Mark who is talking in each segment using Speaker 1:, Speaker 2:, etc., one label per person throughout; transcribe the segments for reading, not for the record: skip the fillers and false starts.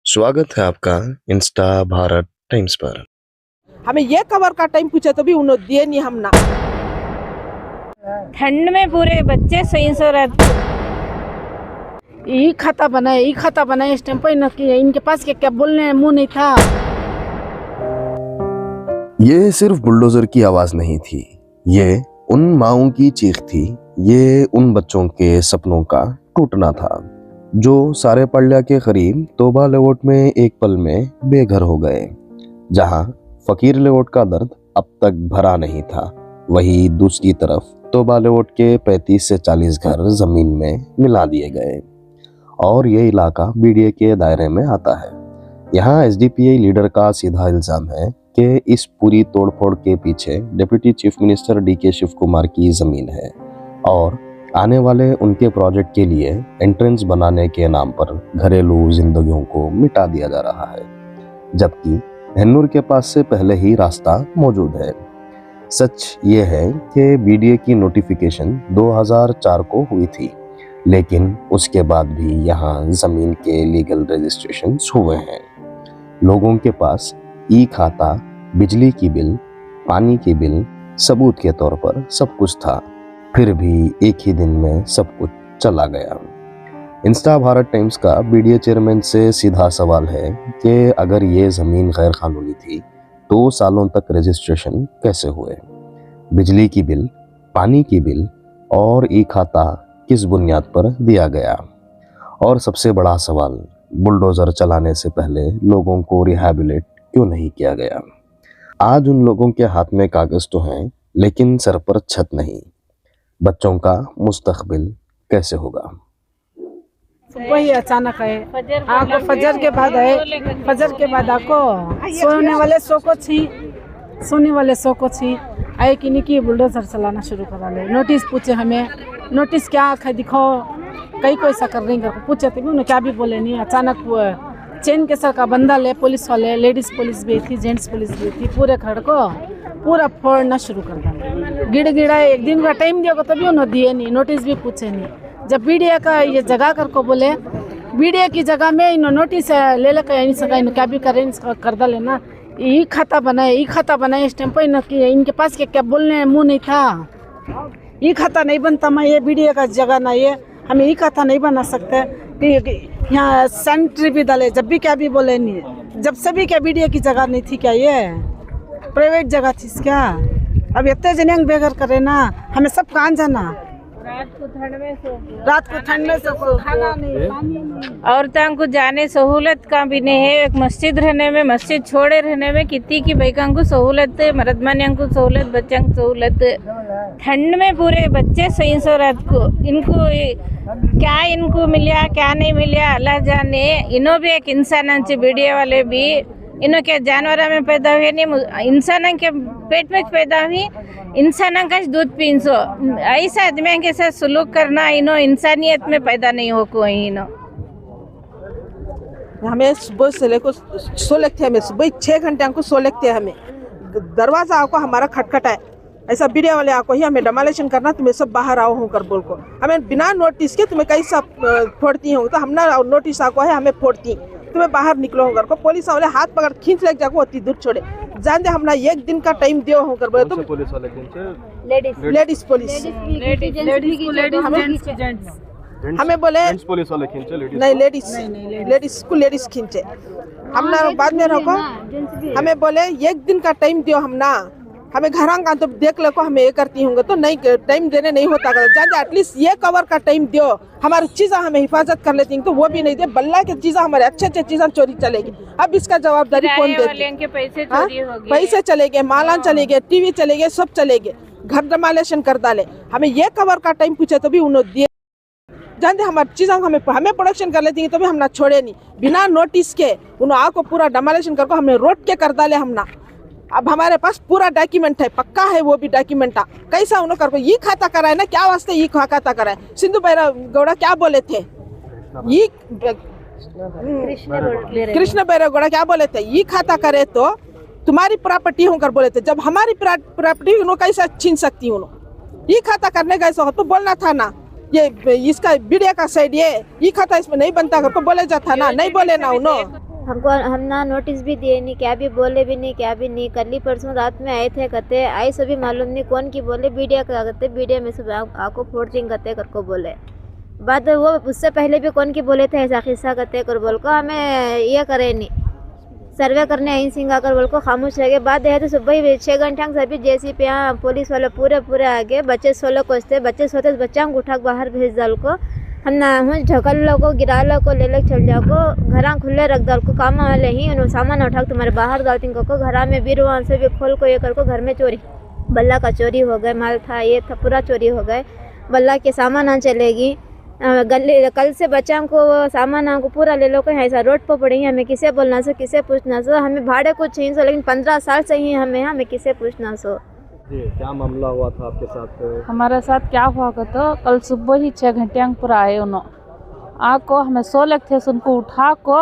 Speaker 1: स्वागत है आपका इंस्टा भारत टाइम्स पर।
Speaker 2: हमें ये कवर का टाइम पूछे तो भी उन्होंने दिए नहीं हमना।
Speaker 3: ठंड में पूरे बच्चे सही सो रहे।
Speaker 4: ई खाता बनाए इस टाइम पर इनके पास क्या बोलने मुंह नहीं था।
Speaker 1: ये सिर्फ बुलडोजर की आवाज नहीं थी, ये उन माओं की चीख थी, ये उन बच्चों के सपनों का टूटना था जो सारे पड़िया के करीब तोबा लेआउट में एक पल में बेघर हो गए। जहां फकीर लेआउट का दर्द अब तक भरा नहीं था, वही दूसरी तरफ तोबा लेआउट के 35 से 40 घर जमीन में मिला दिए गए और ये इलाका बीडीए के दायरे में आता है। यहाँ एसडीपीआई लीडर का सीधा इल्जाम है कि इस पूरी तोड़फोड़ के पीछे deputy chief minister DK Shivakumar की जमीन है और आने वाले उनके प्रोजेक्ट के लिए एंट्रेंस बनाने के नाम पर घरेलू जिंदगियों को मिटा दिया जा रहा है, जबकि हन्नूर के पास से पहले ही रास्ता मौजूद है। सच ये है कि बीडीए की नोटिफिकेशन 2004 को हुई थी, लेकिन उसके बाद भी यहाँ जमीन के लीगल रजिस्ट्रेशन हुए हैं। लोगों के पास ई खाता, बिजली की बिल, पानी की बिल सबूत के तौर पर सब कुछ था, फिर भी एक ही दिन में सब कुछ चला गया। इंस्टा भारत टाइम्स का बीडीए चेयरमैन से सीधा सवाल है कि अगर ये जमीन गैर कानूनी थी तो सालों तक रजिस्ट्रेशन कैसे हुए? बिजली की बिल, पानी की बिल और ई खाता किस बुनियाद पर दिया गया? और सबसे बड़ा सवाल, बुलडोजर चलाने से पहले लोगों को रिहैबिलिट क्यों नहीं किया गया? आज उन लोगों के हाथ में कागज तो हैं, लेकिन सर पर छत नहीं। बच्चों का मुस्तकबिल कैसे होगा?
Speaker 4: वही अचानक है, आको फजर के बाद है, फजर के बाद आको सोने वाले सो को छी आए कि नहीं कि बुलडोजर चलाना शुरू करा ले। नोटिस पूछे हमें, नोटिस क्या आखा दिखाओ, कई कोई सा कर रही कर पूछे तो उन्हें क्या भी बोले नहीं। अचानक वो चेन के सर का बंदा ले, पुलिस वाले, लेडीज पुलिस भी थी, जेंट्स पुलिस भी थी, पूरे खड़ को पूरा फोड़ना शुरू कर दिया। गिड़ा एक दिन का टाइम दिया तभी उन्होंने दिए नहीं, नोटिस भी पूछे नहीं। जब बीडीए का ये जगह कर को बोले, बीडीए की जगह में इन्होंने नोटिस ले लेकर नहीं सका, इन्होंने क्या भी करें कर दा लेना। ई खाता बनाए इस टाइम पर इनके पास क्या बोलने मुंह नहीं था। ई खाता नहीं बनता, मैं ये बीडीए का जगह ना, ये हम ई खाता नहीं बना सकते कि यहाँ सेंट्री भी डाले, जब भी क्या भी बोले नहीं। जब सभी क्या बीडीए की जगह नहीं थी क्या, ये प्राइवेट जगह थी क्या? अब इतने जने बेघर करे ना, हमें सब कहाँ जाना?
Speaker 3: रात को ठंड में से
Speaker 4: खाना नहीं, पानी नहीं।
Speaker 3: औरतों को जाने सहूलत का भी नहीं है। एक मस्जिद रहने में, मस्जिद छोड़े रहने में कितनी की बैकां को सहूलत, मर्द मानियों को सहूलत, बच्चों को सहूलत। ठंड में पूरे बच्चे सही सो रात को, इनको मिला क्या नहीं मिला अल्लाह जाने। इन्हों भी एक इंसान बीडीए वाले भी इन्हों के जानवर में पैदा हुए नहीं, इंसान के पेट में पैदा हुई, इंसान का दूध पीनसो। ऐसा आदमी के साथ सलूक करना इन्हों इंसानियत में पैदा नहीं हो कोई। इन्हों
Speaker 2: हमें सुबह से लेकर सो लगते, हमें सुबह 6 घंटे हमको सो लगते हैं। हमें दरवाजा आको हमारा खटखटा है, ऐसा बीडीए वाले आको ही हमें डमालेशन करना, तुम्हें सब बाहर आओ होकर बोल को हमें बिना नोटिस के तुम्हें कैसा फोड़ती होंगे, तो हमने नोटिस आको है हमें फोड़ती, तुम्हें बाहर निकलो होकर को पुलिस वाले हाथ पकड़ खींच ले जाको होती दूर छोड़े जान दे। हमने एक दिन का टाइम दियो होकर बोले तुम
Speaker 5: पुलिस वाले
Speaker 2: लेडीज पुलिस हमें बोले
Speaker 5: पुलिस वाले खींचे,
Speaker 2: नहीं लेडीज को लेडीज खींचे। हमने बाद में रखो, हमें बोले एक दिन का टाइम दियो, हमें घर का तो देख लो को हमें ये करती होंगे, तो नहीं टाइम देने नहीं होता जान दे। एटलीस्ट ये कवर का टाइम दियो, हमारी चीज़ें हमें हिफाजत कर लेती हैं, तो वो भी नहीं दे। बल्ला की चीज़ें हमारे अच्छे चीज़ें चोरी चलेगी। अब इसका जवाबदारी कौन देगी? पैसे चले गए, मालान चले गए, टीवी चले गए, सब चले गए, घर डमालेशन कर डाले। हमें ये कवर का टाइम पूछे तो भी उन्होंने दिए। जानते हमारी चीज़ें हमें प्रोडक्शन कर लेती हैं, तो भी हमने छोड़े नहीं। बिना नोटिस के उन्होंने आको पूरा डमालेशन करके हमने रोड के कर डाले हमने। अब हमारे पास पूरा डॉक्यूमेंट है, पक्का है वो भी डॉक्यूमेंट। कैसा उन्होंने कर ये खाता कराए ना, क्या वास्ते ये खाता कराए? सिंधु बैरा गौड़ा क्या बोले थे, ये कृष्ण बैरा गौड़ा क्या बोले थे, ये खाता करे तो तुम्हारी प्रॉपर्टी होकर बोले थे। जब हमारी प्रॉपर्टी उन्होंने कैसे छीन सकती हूँ? ये खाता करने का ऐसा हो तो बोलना था ना, ये इसका बीडीए का साइड ये खाता इसमें नहीं बनता करके बोले जाता ना, नहीं बोले ना उन्होंने।
Speaker 5: हमको हम ना नोटिस भी दिए नहीं, क्या भी बोले भी नहीं, क्या भी नहीं। कल ही परसों रात में आए थे, कहते आई सभी मालूम नहीं कौन की बोले, मीडिया का कहते, मीडिया में सब आपको फोर्जिंग करते कर को बोले। बाद वो उससे पहले भी कौन की बोले थे ऐसा किस्सा करते कर बोल को, हमें ये करे नहीं सर्वे करने आई सिंगा कर बोल को खामोश रह गए। बाद है तो सुबह 6 घंटे सभी जैसी पे यहाँ पुलिस वाले पूरे आगे बच्चे 16 को बच्चे सोते बच्चा उठा बाहर भेज डाल को, हम ना हूँ ढकल लो को गिरा लो को ले चल जाओ को, घरा खुले रख डाल को, काम वाले ही सामान उठा तुम्हारे बाहर डालती को घर में भी वहाँ से भी खोल को ये कर को, घर में चोरी बल्ला का चोरी हो गए, माल था ये था पूरा चोरी हो गए, बल्ला के सामान आ चलेगी गले। कल से बच्चा को सामान को पूरा ले लो को ऐसा रोड पर पड़ेंगे, हमें किसे बोलना सो किसे पूछना सो, हमें भाड़े कुछ चाहिए सो, लेकिन 15 साल से ही हमें किसे पूछना सो।
Speaker 6: जी क्या मामला हुआ था आपके साथ?
Speaker 7: हमारे साथ क्या हुआ तो कल सुबह ही 6 घंटे पर आए उन्होंने आको, हमें 16 थे उनको उठा को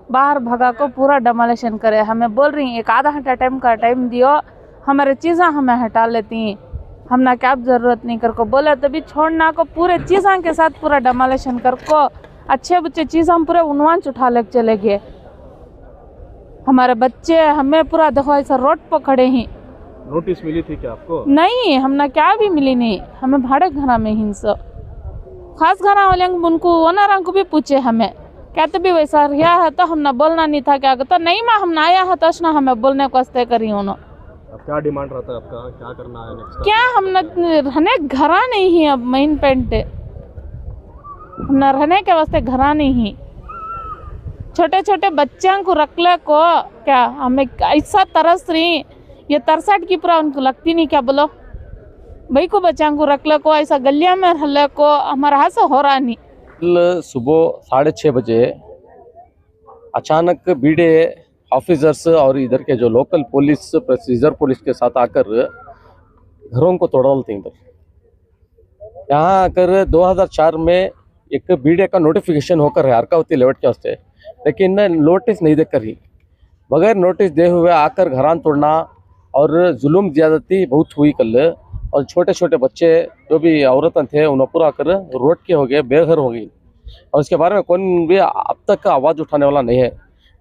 Speaker 7: बाहर भगा को पूरा डमोलेशन करे। हमें बोल रही हैं 1 आधा घंटा टाइम दियो, हमारे चीज़ें हमें हटा लेती, हम ना क्या ज़रूरत नहीं कर को बोले, तभी छोड़ना को पूरे चीज़ों के साथ पूरा डमोलेशन कर को अच्छे बच्चे चीज़ हम पूरे उन्वान उठा ले चले गए। हमारे बच्चे हमें पूरा देखो ऐसा रोड पर खड़े ही।
Speaker 6: नोटिस मिली थी क्या आपको?
Speaker 7: नहीं, हमने क्या भी मिली नहीं, हमें भाड़े घरा में हिंस खास घरा वाले उनको ओनर को भी पूछे, हमें कहते भी वैसा रिया है तो हमने बोलना नहीं था, क्या कहता नहीं माँ हमने आया है तो ना हमें बोलने को अस्ते करी उन्होंने।
Speaker 6: अब क्या डिमांड रहता है आपका, क्या करना है नेक्स्ट?
Speaker 7: क्या हमने रहने घरा नहीं है, अब मेन पेंट हमने रहने के वास्ते घरा नहीं है, छोटे छोटे बच्चों को रख ले को क्या हमें ऐसा तरस रही, ये तरसट की पूरा उनको लगती नहीं, क्या बोलो भाई को बच्चों को रख ले को ऐसा गलिया में रह को हमारा हाथ से हो रहा नहीं।
Speaker 6: कल सुबह 6:30 बजे अचानक बीडे ऑफिसर्स और इधर के जो लोकल पुलिस रिजर्व पुलिस के साथ आकर घरों को तोड़ डालते हैं। इधर यहाँ आकर 2004 में एक बीडे का नोटिफिकेशन होकर है अर्कावती लेवट के वास्ते, लेकिन नोटिस नहीं देकर ही बगैर नोटिस दे हुए आकर घरान तोड़ना और जुल्म ज़्यादती बहुत हुई कल। और छोटे छोटे बच्चे जो भी औरतें थे उन्हें पूरा कर रोड के हो गए, बेघर हो गई, और इसके बारे में कौन भी अब तक आवाज़ उठाने वाला नहीं है।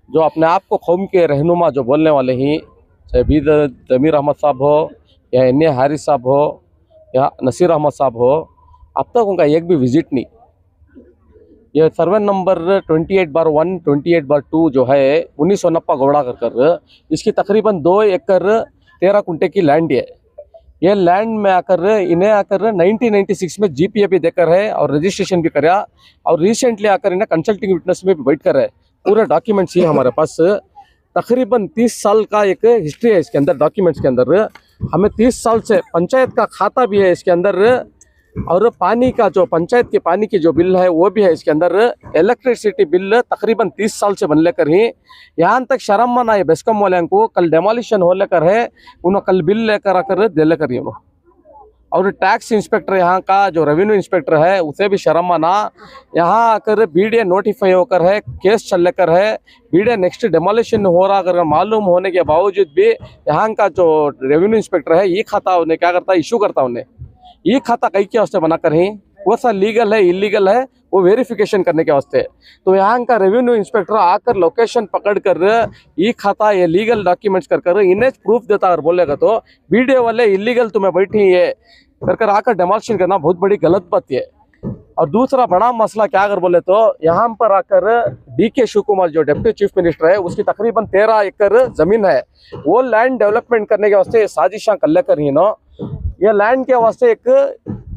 Speaker 6: जो अपने आप को कौम के रहनुमा जो बोलने वाले ही, चाहे भी जमीर अहमद साहब हो या एन.ए. हारिस साहब हो या नसीर अहमद साहब हो, अब तक उनका एक भी विजिट नहीं। ये सर्वे नंबर 28/1 28/2 जो है 1990 गौड़ा कर इसकी तकरीबन 2 एकड़ 13 कुंटे की लैंड है। ये लैंड में आकर इन्हें आकर 1996 में GPA भी देकर है और रजिस्ट्रेशन भी कराया, और रिसेंटली आकर इन्हें कंसल्टिंग विटनेस में भी बैठ कर है। पूरे डॉक्यूमेंट्स ही हमारे पास तकरीबन 30 साल का एक हिस्ट्री है इसके अंदर। डॉक्यूमेंट्स के अंदर हमें 30 साल से पंचायत का खाता भी है इसके अंदर, और पानी का जो पंचायत के पानी की जो बिल है वो भी है इसके अंदर। इलेक्ट्रिसिटी बिल तकरीबन 30 साल से बन लेकर ही यहाँ तक शर्म मना है बेस्कॉम वाले को, कल डेमोलिशन हो लेकर है उन्होंने कल बिल लेकर आकर दे लेकर ही उन्होंने। और टैक्स इंस्पेक्टर यहाँ का जो रेवेन्यू इंस्पेक्टर है उसे भी शर्म आना, यहाँ आकर बीडे नोटिफाई होकर है, केस चल लेकर है, बीडे नेक्स्ट डेमोलिशन हो रहा अगर मालूम होने के बावजूद भी यहाँ का जो रेवेन्यू इंस्पेक्टर है ये खाता उन्हें क्या करता है, इशू करता उन्हें ये खाता कई के वास्ते बनाकर ही, वो सा लीगल है इलीगल है वो वेरिफिकेशन करने के वास्ते। तो यहाँ का रेवेन्यू इंस्पेक्टर आकर लोकेशन पकड़ कर ये खाता ये लीगल डॉक्यूमेंट्स कर इन्हें प्रूफ देता अगर बोलेगा तो वीडियो वाले इलीगल तुम्हें बैठी है कर आकर डेमोलिशन करना बहुत बड़ी गलत बात है। और दूसरा बड़ा मसला क्या अगर बोले तो यहाँ पर आकर DK शिव कुमार जो डिप्टी चीफ मिनिस्टर है उसकी तकरीबन 13 एकड़ जमीन है, वो लैंड डेवलपमेंट करने के वास्ते साजिशां कर लेकर ही नो ये लैंड के वास्ते एक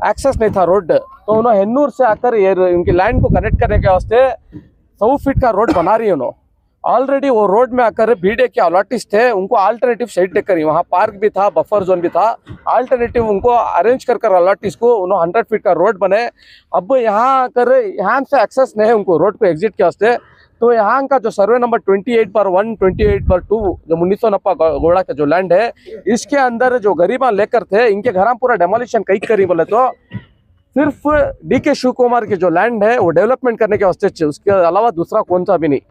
Speaker 6: एक्सेस नहीं था रोड, तो उन्होंने हेन्नूर से आकर ये उनकी लैंड को कनेक्ट करने के वास्ते 100 फीट का रोड बना रही है उन्होंने। ऑलरेडी वो रोड में आकर बीडे के अलॉटिस थे उनको अल्टरनेटिव साइड देकर ही, वहाँ पार्क भी था बफर जोन भी था, अल्टरनेटिव उनको अरेंज कर अलॉटिस को उन्होंने 100 फीट का रोड बने। अब यहाँ आकर यहाँ से एक्सेस नहीं है उनको रोड को एग्जिट के वास्ते, तो यहाँ का जो सर्वे नंबर 28/1 28/2 जो 1990 गोड़ा का जो लैंड है इसके अंदर जो गरीबा लेकर थे इनके घर पूरा डेमोलिशन कई करी बोले तो सिर्फ DK शिव कुमार की जो लैंड है वो डेवलपमेंट करने के वास्ते, उसके अलावा दूसरा कौन सा भी नहीं।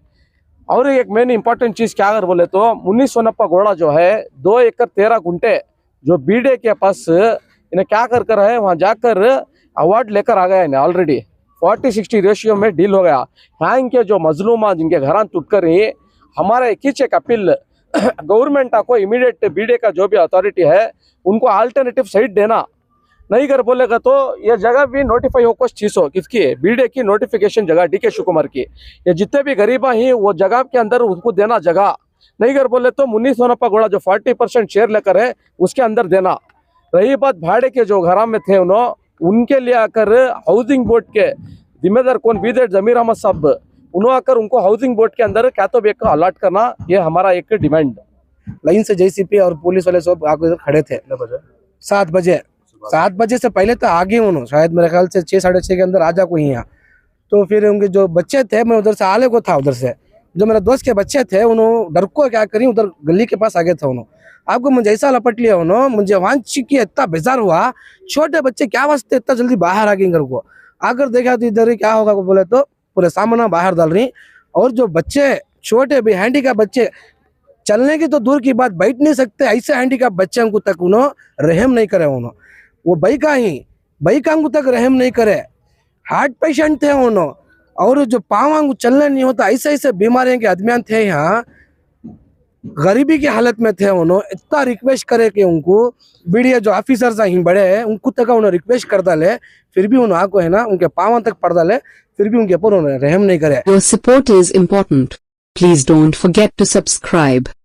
Speaker 6: और एक मेन इंपॉर्टेंट चीज़ क्या अगर बोले तो 1990 गोड़ा जो है 2 एकड़ 13 गुंटे जो बीडे के पास इन्हें क्या कर है वहाँ जाकर अवार्ड लेकर आ गया इन्हें ऑलरेडी 40-60 रेशियो में डील हो गया। यहाँ इनके जो मजलूमा जिनके घर टूट कर ही हमारा एक ही चेक अपील गवर्नमेंट को इमीडिएट बीडे का जो भी अथॉरिटी है उनको अल्टरनेटिव साइट देना, नहीं कर बोलेगा तो ये जगह भी नोटिफाई हो कुछ चीज हो किसकी है, बीडे की नोटिफिकेशन जगह डीके शिवकुमार की, ये जितने भी गरीबा ही वो जगह के अंदर उनको देना जगह, नहीं कर बोले तो मुन्नी सोनप्पा गौड़ा जो 40% शेयर लेकर है उसके अंदर देना। रही बात भाड़े के जो घर में थे उनके लिए आकर हाउसिंग बोर्ड के जिम्मेदार कौन बीदर जमीर अहमद साहब उन्होंने आकर उनको हाउसिंग बोर्ड के अंदर क्या तो एक अलॉट करना, ये हमारा एक डिमांड।
Speaker 8: लाइन से जेसीपी और पुलिस वाले सब आगे खड़े थे 7 बजे से पहले तो आगे उन्होंने शायद मेरे ख्याल से 6 साढ़े 6 के अंदर आ जा कोई यहाँ। तो फिर उनके जो बच्चे थे, मैं उधर से आले को था, उधर से जो मेरा दोस्त के बच्चे थे उन्होंने डर को क्या करी उधर गली के पास आगे था उन्होंने, आपको मुझे ऐसा लपट लिया उन्होंने, मुझे वांची की इतना बेजार हुआ, छोटे बच्चे क्या वास्ते इतना जल्दी बाहर आ गए घर को, आकर देखा तो इधर क्या होगा को बोले तो पूरे सामना बाहर डाल रही, और जो बच्चे छोटे भी हैंडीकैप बच्चे चलने की तो दूर की बात बैठ नहीं सकते, ऐसे हैंडीकैप बच्चे को तक उन्होंने रहम नहीं करे, उन्होंने वो बई का तक रहम नहीं करे, हार्ट पेशेंट थे उन्होंने, और जो पाँव चलने नहीं होता ऐसे ऐसे बीमारियों के आदमियान थे यहाँ, गरीबी की हालत में थे उन्होंने, इतना रिक्वेस्ट करे कि उनको बीडीए जो ऑफिसर्स हैं बड़े हैं उनको तक उन्होंने रिक्वेस्ट कर डाले, फिर भी उन्होंने आको है ना उनके पाँव तक पड़ डाले, फिर भी उनके ऊपर उन्होंने रहम नहीं करे।
Speaker 9: Your support is important. Please don't forget to subscribe.